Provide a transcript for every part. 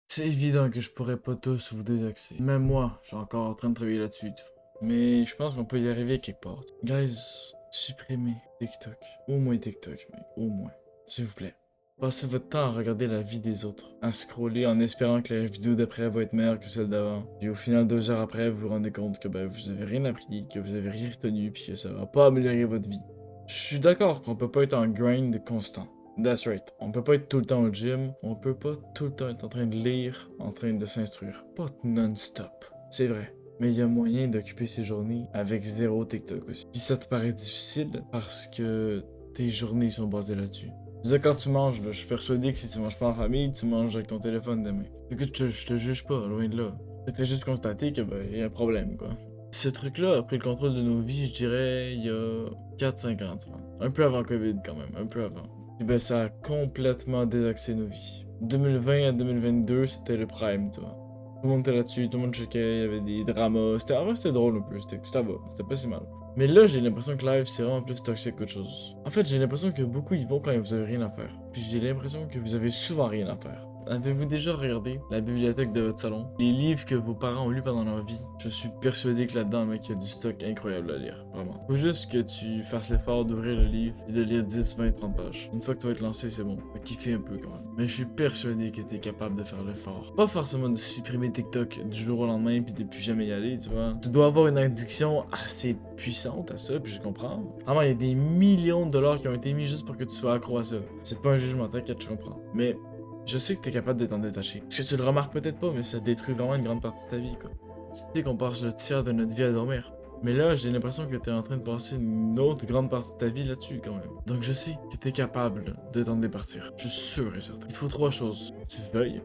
C'est évident que je pourrais pas tous vous désaxer. Même moi, je suis encore en train de travailler là-dessus. Mais je pense qu'on peut y arriver quelque part. Guys, supprimez TikTok. Au moins TikTok, mec. Au moins. S'il vous plaît. Passez votre temps à regarder la vie des autres, à scroller en espérant que la vidéo d'après va être meilleure que celle d'avant. Et au final, 2 heures après, vous vous rendez compte que vous avez rien appris, que vous avez rien retenu, puis que ça va pas améliorer votre vie. Je suis d'accord qu'on peut pas être en grind constant. That's right. On peut pas être tout le temps au gym, on peut pas tout le temps être en train de lire, en train de s'instruire. Pas non-stop. C'est vrai. Mais il y a moyen d'occuper ses journées avec zéro TikTok aussi. Puis ça te paraît difficile parce que tes journées sont basées là-dessus. Je veux dire, quand tu manges, là, je suis persuadé que si tu manges pas en famille, tu manges avec ton téléphone demain. Écoute, je te juge pas, loin de là. Je fais juste constater que y a un problème, quoi. Ce truc-là a pris le contrôle de nos vies, je dirais, il y a 4-5 ans, tu vois. Un peu avant Covid, quand même, un peu avant. Et ça a complètement désaxé nos vies. 2020 à 2022, c'était le prime, tu vois. Tout le monde était là-dessus, tout le monde checkait, il y avait des dramas. En vrai, c'était drôle un peu, ça va, c'était pas si mal. Mais là, j'ai l'impression que live, c'est vraiment plus toxique qu'autre chose. En fait, j'ai l'impression que beaucoup y vont quand vous avez rien à faire. Puis j'ai l'impression que vous avez souvent rien à faire. Avez-vous déjà regardé la bibliothèque de votre salon? Les livres que vos parents ont lus pendant leur vie? Je suis persuadé que là-dedans, mec, il y a du stock incroyable à lire. Vraiment. Faut juste que tu fasses l'effort d'ouvrir le livre et de lire 10, 20, 30 pages. Une fois que tu vas être lancé, c'est bon. Faut kiffer un peu quand même. Mais je suis persuadé que t'es capable de faire l'effort. Pas forcément de supprimer TikTok du jour au lendemain puis de plus jamais y aller, tu vois. Tu dois avoir une addiction assez puissante à ça, puis je comprends. Vraiment, il y a des millions de dollars qui ont été mis juste pour que tu sois accro à ça. C'est pas un jugement, t'inquiète, je comprends. Mais je sais que t'es capable de t'en détacher. Parce que tu le remarques peut-être pas, mais ça détruit vraiment une grande partie de ta vie, quoi. Tu sais qu'on passe le tiers de notre vie à dormir. Mais là, j'ai l'impression que t'es en train de passer une autre grande partie de ta vie là-dessus, quand même. Donc je sais que t'es capable de t'en départir. Je suis sûr et certain. Il faut 3 choses. Tu veuilles,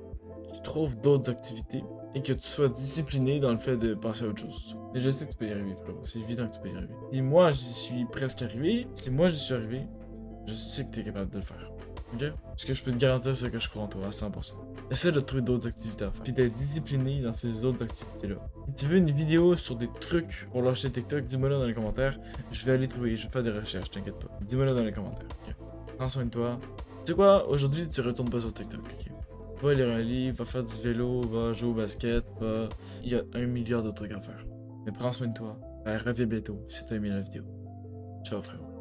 tu trouves d'autres activités, et que tu sois discipliné dans le fait de passer à autre chose. Et je sais que tu peux y arriver, frérot. C'est évident que tu peux y arriver. Et moi, j'y suis presque arrivé. Si moi, j'y suis arrivé, je sais que t'es capable de le faire. Ok? Ce que je peux te garantir, c'est que je crois en toi à 100%. Essaie de trouver d'autres activités à faire. Puis d'être discipliné dans ces autres activités-là. Si tu veux une vidéo sur des trucs pour lâcher TikTok, dis-moi là dans les commentaires. Je vais aller trouver, je vais faire des recherches, t'inquiète pas. Dis-moi là dans les commentaires. Ok? Prends soin de toi. Tu sais quoi? Aujourd'hui, tu retournes pas sur TikTok, ok? Va lire un livre, va faire du vélo, va jouer au basket, va... Il y a 1 milliard de trucs à faire. Mais prends soin de toi. Reviens bientôt si t'as aimé la vidéo. Ciao frérot.